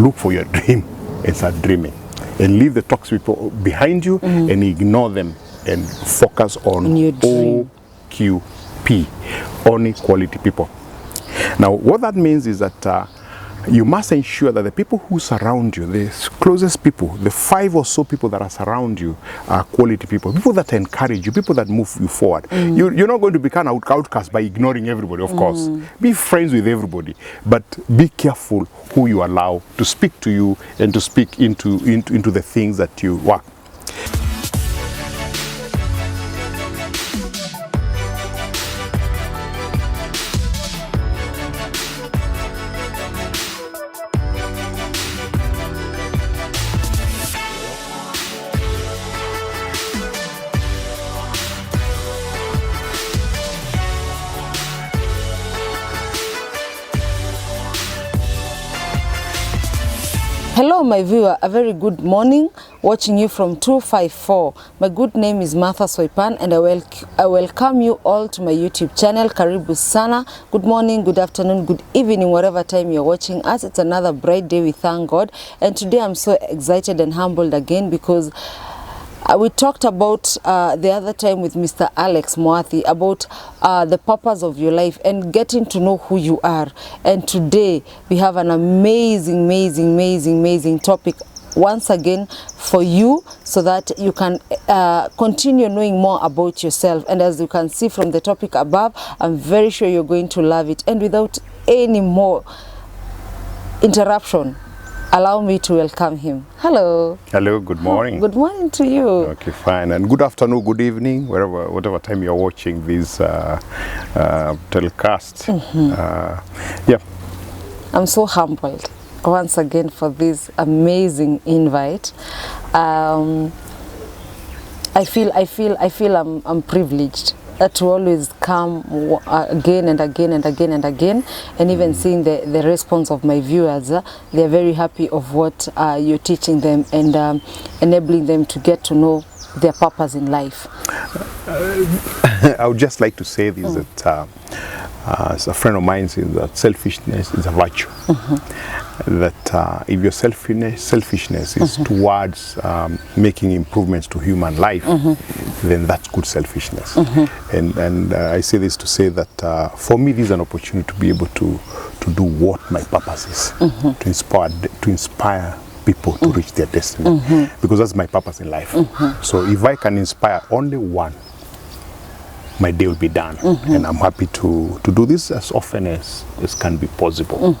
look for your dream and start dreaming. And leave the toxic people behind you and ignore them and focus on your dream. OQP, only quality people. Now, what that means is that you must ensure that the people who surround you, the closest people, the 5 or so people that are surround you, are quality people, people that encourage you, people that move you forward. You're not going to become an outcast by ignoring everybody, of course. Be friends with everybody, but be careful who you allow to speak to you and to speak into the things that you work. Hello my viewer, a very good morning, watching you from 254. My good name is Martha Soipan and I welcome you all to my YouTube channel. Karibu sana. Good morning, good afternoon, good evening, whatever time you're watching us. It's another bright day, we thank God. And today I'm so excited and humbled again because we talked about the other time with Mr. Alex Mwathi about the purpose of your life and getting to know who you are. And today we have an amazing topic once again for you, so that you can continue knowing more about yourself. And as you can see from the topic above, I'm very sure you're going to love it. And without any more interruption, allow me to welcome him. Hello. Hello, good morning. Good morning to you. Okay, fine. And good afternoon, good evening, whatever time you're watching this telecast. Yeah. I'm so humbled once again for this amazing invite. I feel I'm privileged to always come again and again, and even seeing the response of my viewers. They're very happy of what you're teaching them and enabling them to get to know their purpose in life. I would just like to say this, that as a friend of mine says, that selfishness is a virtue. That if your selfishness is towards making improvements to human life, then that's good selfishness. And I say this to say that for me, this is an opportunity to be able to do what my purpose is, to inspire people to reach their destiny, because that's my purpose in life. So if I can inspire only one, my day will be done. And I'm happy to do this as often as can be possible.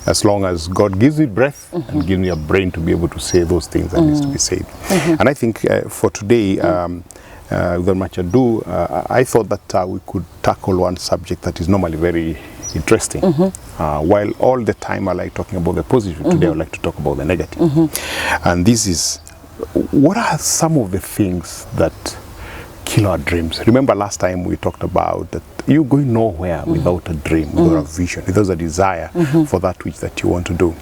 As long as God gives me breath and gives me a brain to be able to say those things that needs to be said. And I think for today, without much ado, I thought that we could tackle one subject that is normally very interesting. While all the time I like talking about the positive, today I would like to talk about the negative. And this is, what are some of the things that kill our dreams? Remember last time we talked about that you're going nowhere without a dream, without a vision, without a desire for that which that you want to do.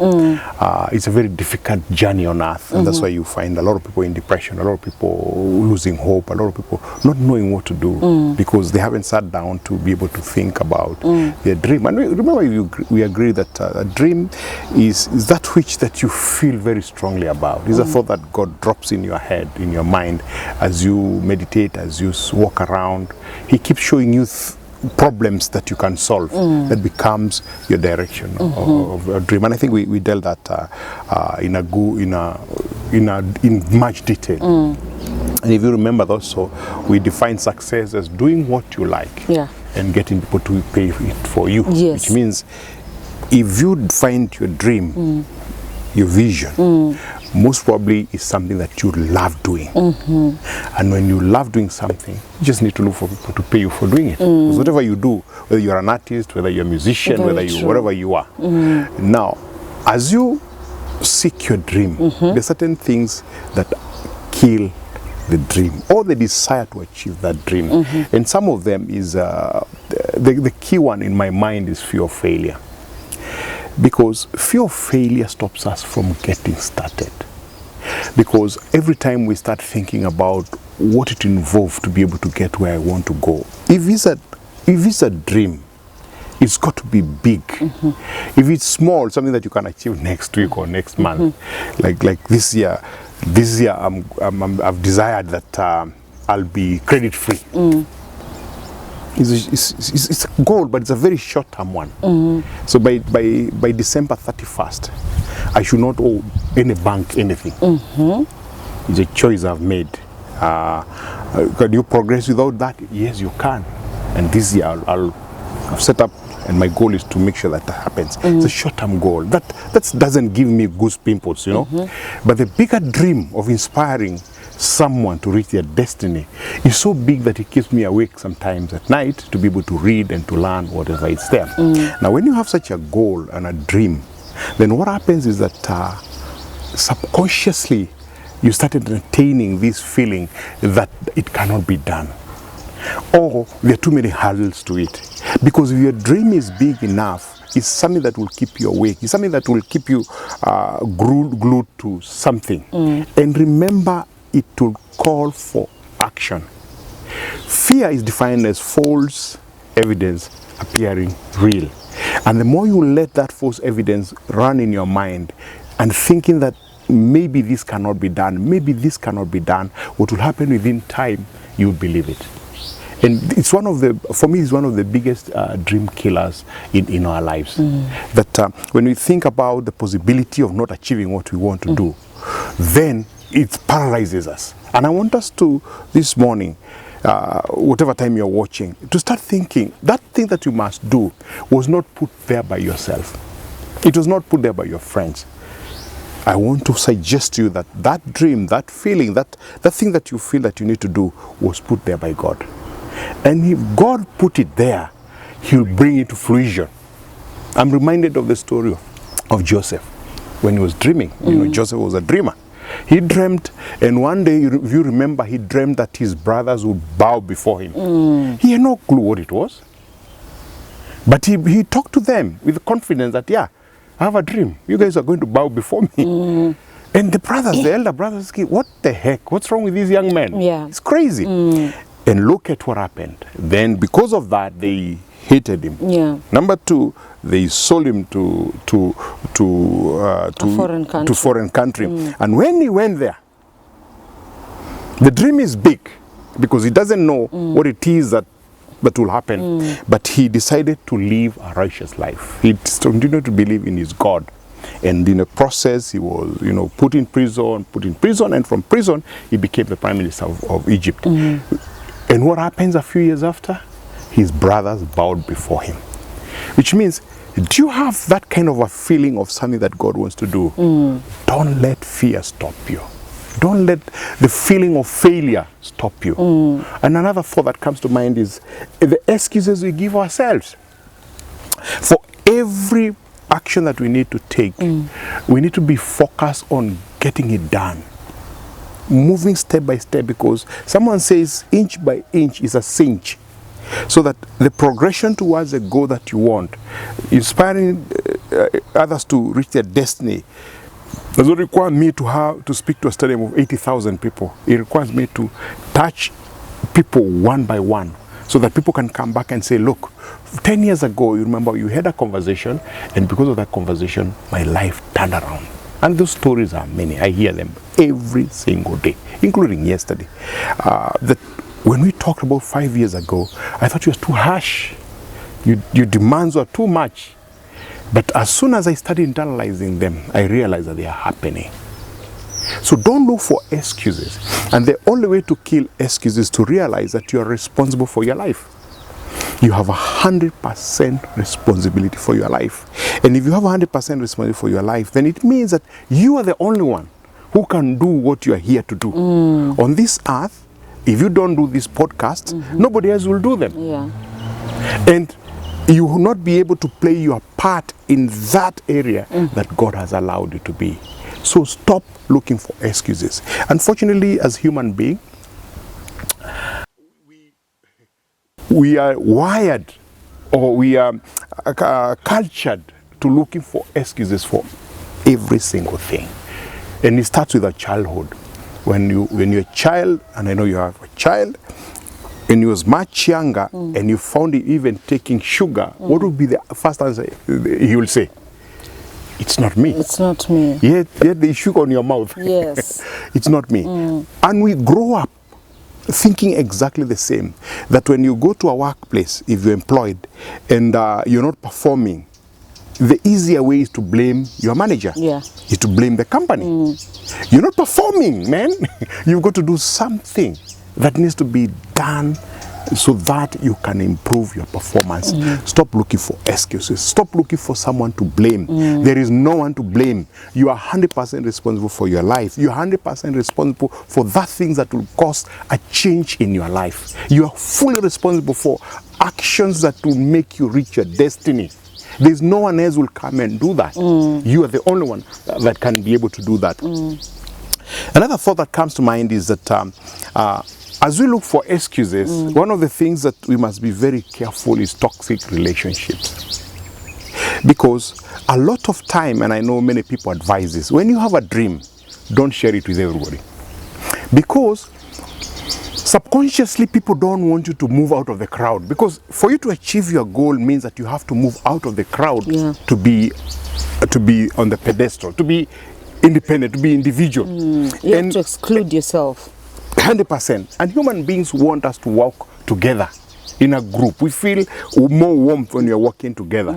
It's a very difficult journey on earth, and that's why you find a lot of people in depression, a lot of people losing hope, a lot of people not knowing what to do because they haven't sat down to be able to think about their dream. And remember, we agree that a dream is that which that you feel very strongly about. It's a thought that God drops in your head, in your mind, as you meditate, as you walk around. He keeps showing you problems that you can solve. That becomes your direction of a dream. And I think we dealt that in much detail. And if you remember also, we define success as doing what you like and getting people to pay it for you. Which means if you find your dream, your vision, most probably is something that you love doing. And when you love doing something, you just need to look for people to pay you for doing it. Because whatever you do, whether you're an artist, whether you're a musician, whatever you are. Now, as you seek your dream, there are certain things that kill the dream or the desire to achieve that dream. And some of them is, the key one in my mind is fear of failure. Because fear of failure stops us from getting started. Because every time we start thinking about what it involves to be able to get where I want to go, if it's a dream, It's got to be big. If it's small, something that you can achieve next week or next month, like this year I've desired that I'll be credit free. It's a goal, but it's a very short-term one. So by December 31st, I should not owe any bank anything. It's a choice I've made. Can you progress without that? Yes, you can. And this year I've set up, and my goal is to make sure that happens. It's a short-term goal. That doesn't give me goose pimples, you know. But the bigger dream of inspiring someone to reach their destiny is so big that it keeps me awake sometimes at night to be able to read and to learn whatever is there. Now, when you have such a goal and a dream, then what happens is that subconsciously you start entertaining this feeling that it cannot be done, or there are too many hurdles to it. Because if your dream is big enough, it's something that will keep you awake. It's something that will keep you glued to something. And remember, it will call for action. Fear is defined as false evidence appearing real. And the more you let that false evidence run in your mind and thinking that maybe this cannot be done, maybe this cannot be done, what will happen within time, you will believe it. And it's for me, it's one of the biggest dream killers in our lives. That when we think about the possibility of not achieving what we want to do, then it paralyzes us. And I want us to, this morning, whatever time you're watching, to start thinking that thing that you must do was not put there by yourself. It was not put there by your friends. I want to suggest to you that that dream, that feeling, that thing that you feel that you need to do was put there by God. And if God put it there, He'll bring it to fruition. I'm reminded of the story of Joseph when he was dreaming. You know, Joseph was a dreamer. He dreamt, and one day, if you remember, he dreamt that his brothers would bow before him. He had no clue what it was. But he talked to them with confidence that, yeah, I have a dream. You guys are going to bow before me. And the elder brothers, what the heck? What's wrong with these young men? Yeah. It's crazy. And look at what happened. Then because of that, they hated him. Yeah. Number two, they sold him to foreign country. And when he went there, the dream is big because he doesn't know what it is that will happen. But he decided to live a righteous life. He continued to believe in his God. And in the process, he was, put in prison, and from prison, he became the prime minister of Egypt. And what happens a few years after? His brothers bowed before him. Which means, do you have that kind of a feeling of something that God wants to do? Don't let fear stop you. Don't let the feeling of failure stop you. And another thought that comes to mind is the excuses we give ourselves. For every action that we need to take, we need to be focused on getting it done. Moving step by step, because someone says inch by inch is a cinch. So that the progression towards the goal that you want, inspiring others to reach their destiny, does not require me to speak to a stadium of 80,000 people. It requires me to touch people one by one, so that people can come back and say, look, 10 years ago, you remember you had a conversation, and because of that conversation, my life turned around. And those stories are many. I hear them every single day, including yesterday. That when we talked about 5 years ago, I thought you were too harsh. Your demands were too much. But as soon as I started internalizing them, I realized that they are happening. So don't look for excuses. And the only way to kill excuses is to realize that you are responsible for your life. You have 100% responsibility for your life. And if you have 100% responsibility for your life, then it means that you are the only one who can do what you are here to do. On this earth, if you don't do this podcast, nobody else will do them. Yeah. And you will not be able to play your part in that area that God has allowed you to be. So stop looking for excuses. Unfortunately, as human beings, we are wired, or we are cultured to looking for excuses for every single thing. And it starts with our childhood. When you're a child, and I know you have a child, and he was much younger, and you found him even taking sugar, what would be the first answer he will say? It's not me. It's not me. Yet the sugar on your mouth. Yes. It's not me. And we grow up thinking exactly the same. That when you go to a workplace, if you're employed, and you're not performing, the easier way is to blame your manager. Yeah. Is to blame the company. You're not performing, man. You've got to do something that needs to be done so that you can improve your performance. Stop looking for excuses. Stop looking for someone to blame. There is no one to blame. You are 100% responsible for your life. You are 100% responsible for that thing that will cause a change in your life. You are fully responsible for actions that will make you reach your destiny. There's no one else will come and do that. You are the only one that can be able to do that. Another thought that comes to mind is that as we look for excuses, one of the things that we must be very careful is toxic relationships. Because a lot of time, and I know many people advise this, when you have a dream, don't share it with everybody. Because subconsciously people don't want you to move out of the crowd. Because for you to achieve your goal means that you have to move out of the crowd to be on the pedestal, to be independent, to be individual. You have to exclude yourself. 100%. And human beings want us to work together in a group. We feel more warmth when you're working together.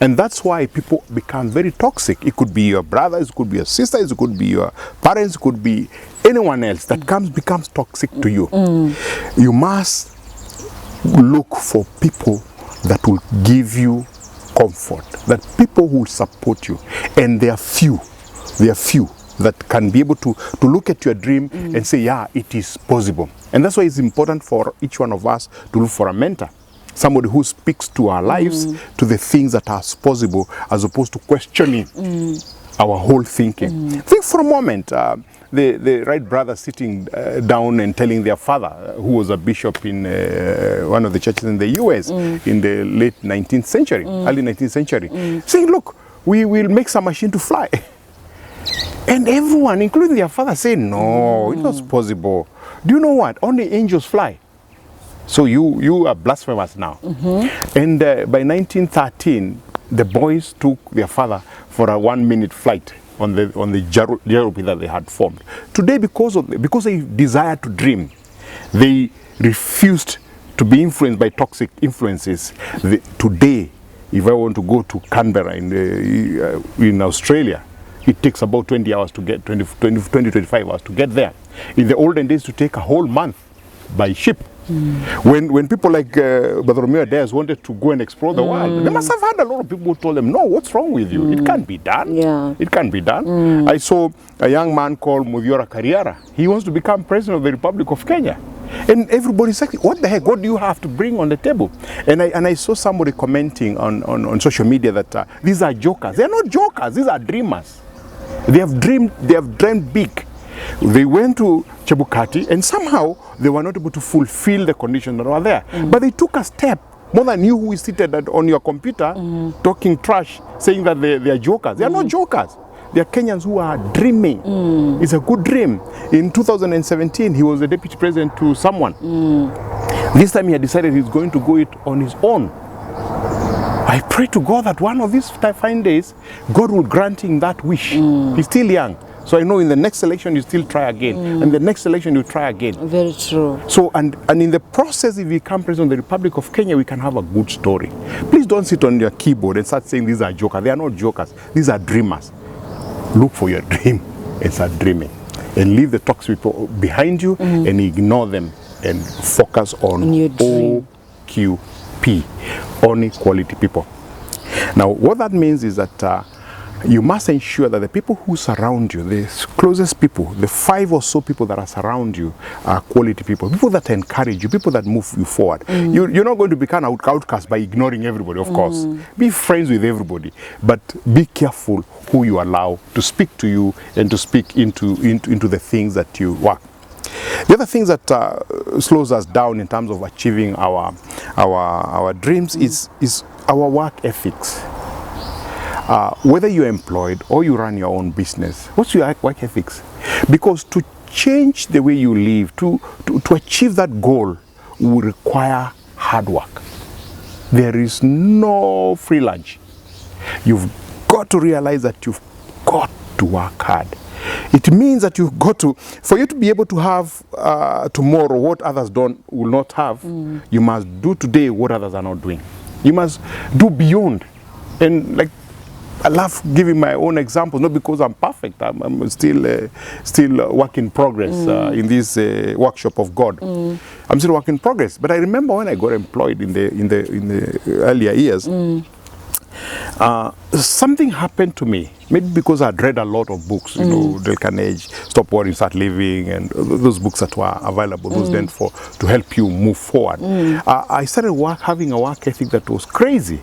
And that's why people become very toxic. It could be your brothers, it could be your sisters, it could be your parents, it could be anyone else that becomes toxic to you. You must look for people that will give you comfort, that people who will support you. And there are few that can be able to look at your dream and say, yeah, it is possible. And that's why it's important for each one of us to look for a mentor, somebody who speaks to our lives, to the things that are possible, as opposed to questioning our whole thinking. Think for a moment, the right brother sitting down and telling their father, who was a bishop in one of the churches in the US in the late 19th century, early 19th century, saying, look, we will make some machine to fly. And everyone, including their father, said, no, it's not possible. Do you know what? Only angels fly. So you are blasphemous now. And by 1913, the boys took their father for a 1-minute flight on the gyropy that they had formed. Today, because they desired to dream, they refused to be influenced by toxic influences. Today, if I want to go to Canberra in Australia, it takes about 20 hours to get, 25 hours to get there. In the olden days, to take a whole month by ship. When people like Bartholomew Dias wanted to go and explore the world, they must have had a lot of people who told them, no, what's wrong with you? It can't be done. It can't be done. I saw a young man called Muthiora Kariara. He wants to become president of the Republic of Kenya. And everybody's like, what the heck, what do you have to bring on the table? And I saw somebody commenting on social media that these are jokers. They're not jokers, these are dreamers. They have dreamed big. They went to Chebukati and somehow they were not able to fulfill the conditions that were there. But they took a step more than you who is seated on your computer talking trash, saying that they are jokers. They are not jokers. They are Kenyans who are dreaming. It's a good dream. In 2017, he was the deputy president to someone. This time he had decided he's going to go it on his own. I pray to God that one of these fine days, God will grant him that wish. He's still young. So I know in the next election, you still try again. And the next election, you try again. Very true. So, and in the process, if we become president of the Republic of Kenya, we can have a good story. Please don't sit on your keyboard and start saying these are jokers. They are not jokers. These are dreamers. Look for your dream and start dreaming. And leave the toxic people behind you and ignore them and focus on your dream. OQP, only quality people. Now, what that means is that you must ensure that the people who surround you, the closest people, the 5 or so people that are surround you, are quality people, people that encourage you, people that move you forward. You're not going to become an outcast by ignoring everybody, of course. Be friends with everybody, but be careful who you allow to speak to you and to speak into the things that you work. The other things that slows us down in terms of achieving our dreams is our work ethics. Whether you're employed or you run your own business, what's your work ethics? Because to change the way you live, to achieve that goal, will require hard work. There is no free lunch. You've got to realize that you've got to work hard. It means that you've got to, for you to be able to have tomorrow what others will not have, you must do today what others are not doing. You must do beyond. And like, I love giving my own examples, not because I'm perfect. I'm still a work in progress in this workshop of God. I'm still a work in progress. But I remember when I got employed in the earlier years, something happened to me. Maybe because I'd read a lot of books, you know, Dale Carnegie, Stop Worrying, Start Living, and those books that were available, those then to help you move forward. I started having a work ethic that was crazy.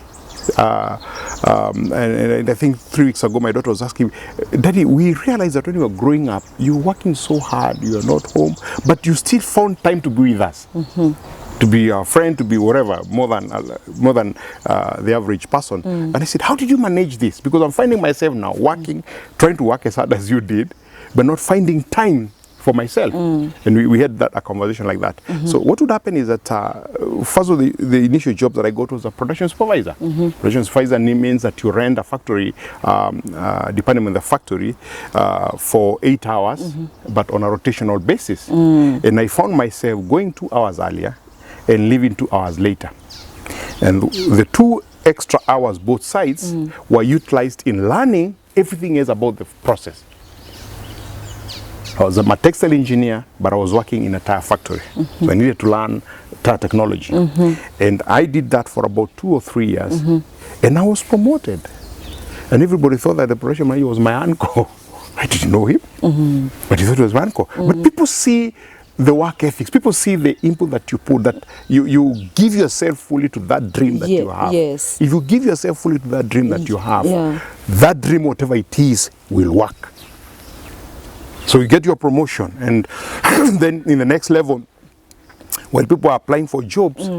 And I think 3 weeks ago, my daughter was asking me, Daddy, we realized that when you were growing up, you were working so hard, you are not home, but you still found time to be with us. To be our friend, to be whatever, more than the average person. And I said, how did you manage this? Because I'm finding myself now working, trying to work as hard as you did, but not finding time for myself. And we had a conversation like that. So what would happen is that first of the initial job that I got was a production supervisor. Production supervisor means that you rent a factory, depending on the factory, for 8 hours, but on a rotational basis. And I found myself going 2 hours earlier and leaving 2 hours later. And the 2 extra hours, both sides, were utilized in learning everything else about the process. I was a textile engineer, but I was working in a tire factory. So I needed to learn tire technology. And I did that for about 2 or 3 years. And I was promoted. And everybody thought that the production manager was my uncle. I didn't know him, but he thought it was my uncle. But people see the work ethics. People see the input that you put, that you give yourself fully to that dream that you have. Yes. If you give yourself fully to that dream that you have, that dream, whatever it is, will work. So you get your promotion, and then in the next level, when people are applying for jobs,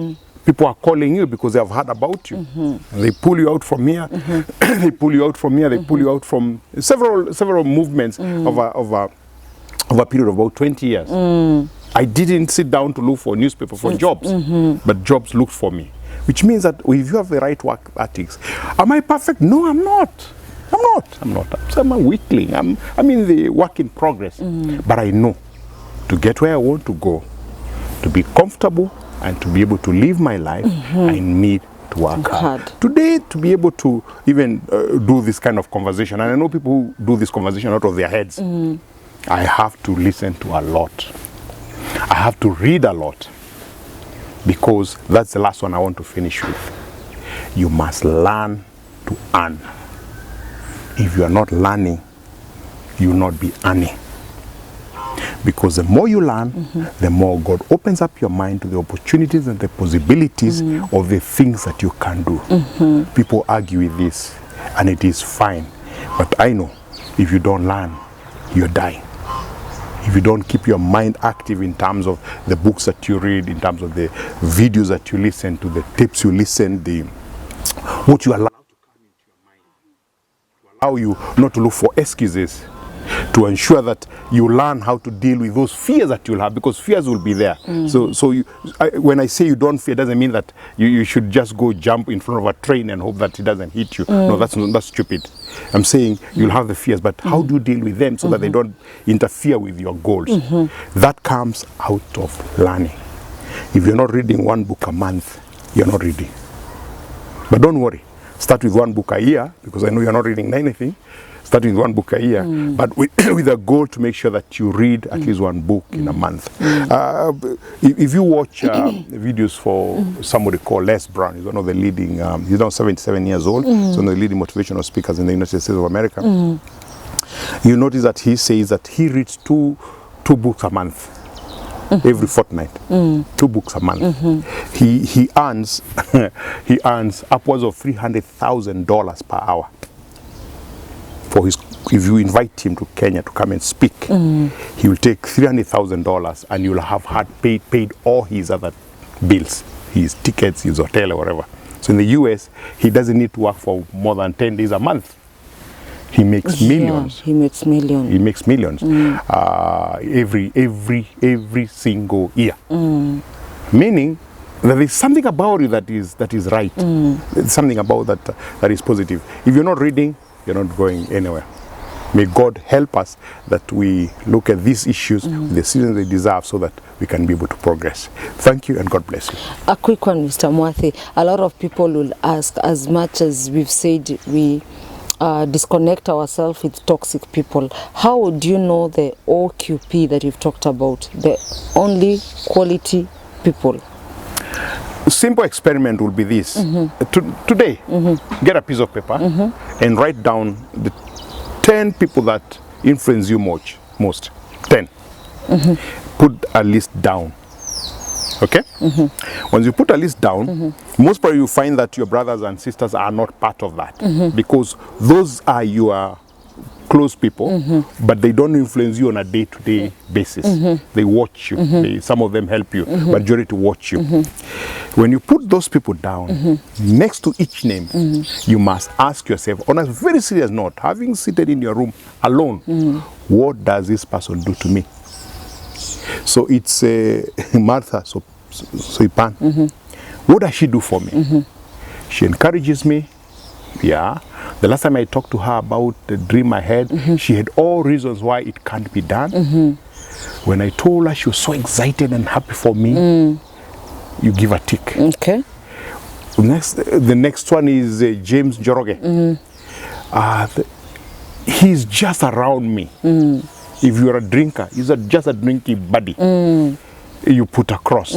people are calling you because they have heard about you. And they pull you out from here, they pull you out from here, they pull you out from several movements of a period of about 20 years. I didn't sit down to look for newspaper for jobs, but jobs looked for me. Which means that if you have the right work ethics, am I perfect? No, I'm not. I'm not. I'm a weakling. I'm in the work in progress. But I know to get where I want to go, to be comfortable and to be able to live my life, I need to work hard. Today, to be able to even do this kind of conversation, and I know people who do this conversation out of their heads, I have to listen to a lot. I have to read a lot, because that's the last one I want to finish with. You must learn to earn. If you are not learning, you will not be earning. Because the more you learn, the more God opens up your mind to the opportunities and the possibilities of the things that you can do. People argue with this, and it is fine. But I know, if you don't learn, you're dying. If you don't keep your mind active in terms of the books that you read, in terms of the videos that you listen to, the tapes you listen, what you allow to come into your mind, to allow you not to look for excuses, to ensure that you learn how to deal with those fears that you'll have, because fears will be there. When I say you don't fear, doesn't mean that you should just go jump in front of a train and hope that it doesn't hit you. No, that's stupid. I'm saying you'll have the fears, but how do you deal with them so that they don't interfere with your goals? That comes out of learning. If you're not reading 1 book a month, you're not reading. But don't worry, start with 1 book a year, because I know you're not reading anything. Start with 1 book a year, but with a goal to make sure that you read at least 1 book in a month. If you watch videos for somebody called Les Brown, he's one of the leading, he's now 77 years old, he's one of the leading motivational speakers in the United States of America. You notice that he says that he reads two books a month. Every fortnight, 2 books a month. He earns upwards of $300,000 per hour. For if you invite him to Kenya to come and speak, he will take $300,000 and you'll have paid all his other bills, his tickets, his hotel, or whatever. So in the US, he doesn't need to work for more than 10 days a month. He makes millions. He makes millions. He makes millions every single year. Meaning there is something about you that is right. There's something about that is positive. If you're not reading, you're not going anywhere. May God help us that we look at these issues with the seriousness they deserve so that we can be able to progress. Thank you and God bless you. A quick one, Mr. Mwathi. A lot of people will ask, as much as we've said we disconnect ourselves with toxic people, how would you know the OQP that you've talked about, the only quality people? Simple experiment will be this. Today, get a piece of paper and write down the 10 people that influence you most. 10. Put a list down. Okay? Once you put a list down, most probably you find that your brothers and sisters are not part of that, because those are your close people, but they don't influence you on a day-to-day basis. They watch you. Some of them help you. Majority watch you. When you put those people down, next to each name, you must ask yourself, on a very serious note, having seated in your room alone, what does this person do to me? So it's Martha Soipan. What does she do for me? She encourages me. Yeah. The last time I talked to her about the dream I had, she had all reasons why it can't be done. When I told her, she was so excited and happy for me. You give a tick. Okay. The next one is James Joroge. He's just around me. If you're a drinker, he's just a drinking buddy. You put across.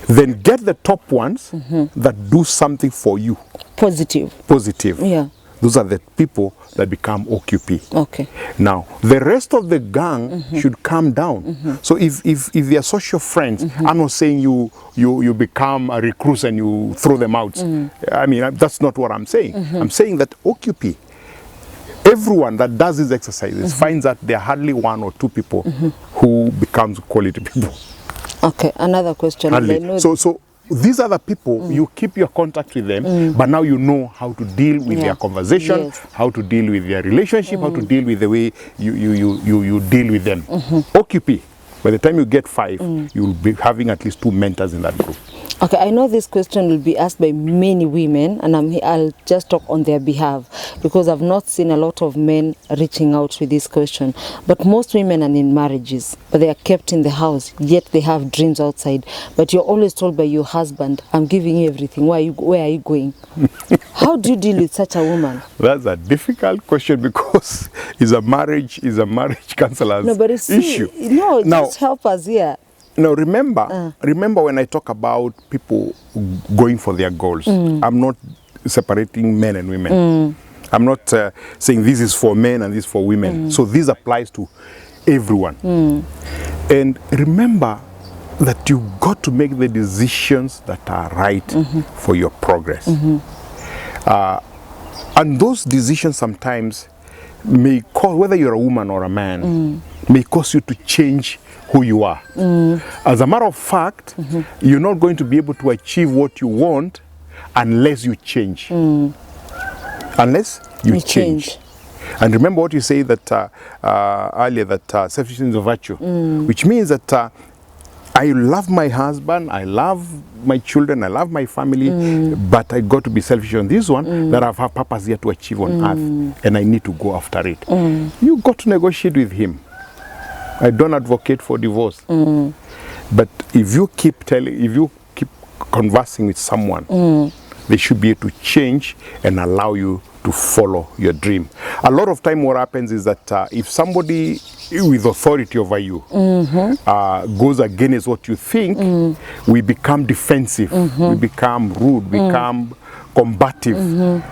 Then get the top ones that do something for you. Positive. Yeah. Those are the people that become OQP. Okay. Now, the rest of the gang should come down. So if they are social friends, I'm not saying you become a recluse and you throw them out. I mean, that's not what I'm saying. I'm saying that OQP, everyone that does these exercises finds that there are hardly one or two people who becomes quality people. Okay, another question. So these are the people, you keep your contact with them, but now you know how to deal with their conversation, how to deal with their relationship, how to deal with the way you deal with them. OQP, by the time you get 5, you'll be having at least 2 mentors in that group. Okay, I know this question will be asked by many women, and I'll just talk on their behalf because I've not seen a lot of men reaching out with this question. But most women are in marriages, but they are kept in the house, yet they have dreams outside. But you're always told by your husband, I'm giving you everything. Where are you going? How do you deal with such a woman? That's a difficult question because it's a marriage counselor's issue. No, just help us here. Now remember when I talk about people going for their goals, I'm not separating men and women. I'm not saying this is for men and this is for women. So this applies to everyone. And remember that you got to make the decisions that are right for your progress. And those decisions sometimes may cause, whether you're a woman or a man, may cause you to change who you are. As a matter of fact, you're not going to be able to achieve what you want unless you change. Unless you change. And remember what you say that earlier, that selfishness is a virtue, which means that I love my husband, I love my children, I love my family, but I got to be selfish on this one that I have purpose here to achieve on earth, and I need to go after it. You got to negotiate with him. I don't advocate for divorce, but if you keep conversing with someone, they should be able to change and allow you to follow your dream. A lot of time what happens is that if somebody with authority over you goes against what you think, we become defensive, we become rude, we become combative.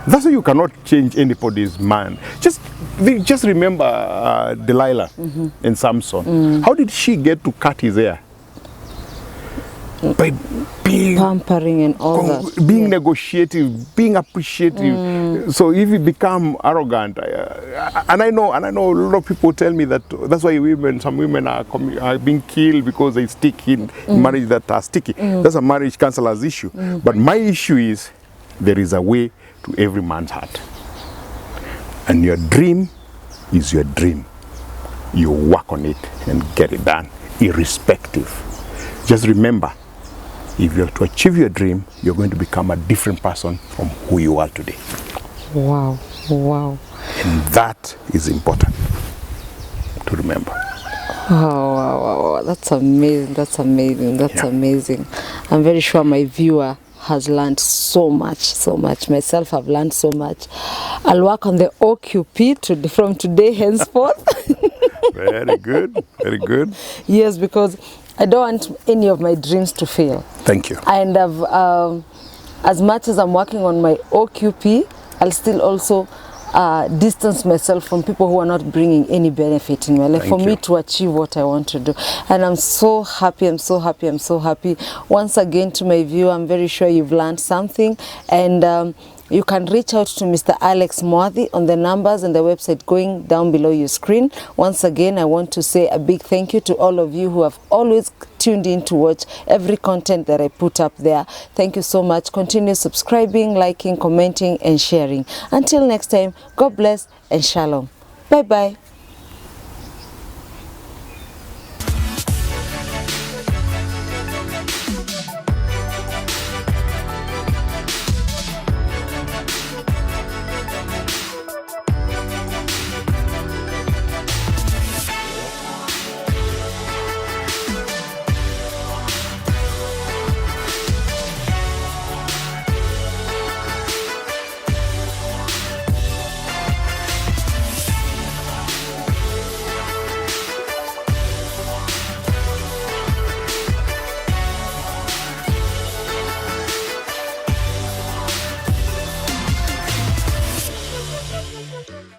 That's why you cannot change anybody's mind. Just remember Delilah and Samson. How did she get to cut his hair? By being pampering and all that, being negotiative, being appreciative. So if you become arrogant, and I know a lot of people tell me that that's why some women are being killed because they stick in marriage that are sticky. That's a marriage counselor's issue. But my issue is there is a way to every man's heart, and your dream is your dream. You work on it and get it done, irrespective. Just remember, If you're to achieve your dream, you're going to become a different person from who you are today. Wow, wow. And that is important to remember. Oh, wow, wow, wow. That's amazing. That's amazing. That's amazing. I'm very sure my viewer has learned so much, so much. Myself, I've learned so much. I'll work on the OQP from today henceforth. Very good, very good. Yes, because I don't want any of my dreams to fail. Thank you. And I've, as much as I'm working on my OQP, I'll still also distance myself from people who are not bringing any benefit in my life for me to achieve what I want to do. And I'm so happy, I'm so happy, I'm so happy. Once again, to my viewer, I'm very sure you've learned something. And you can reach out to Mr. Alex Mwathi on the numbers and the website going down below your screen. Once again, I want to say a big thank you to all of you who have always tuned in to watch every content that I put up there. Thank you so much. Continue subscribing, liking, commenting, and sharing. Until next time, God bless and shalom. Bye-bye.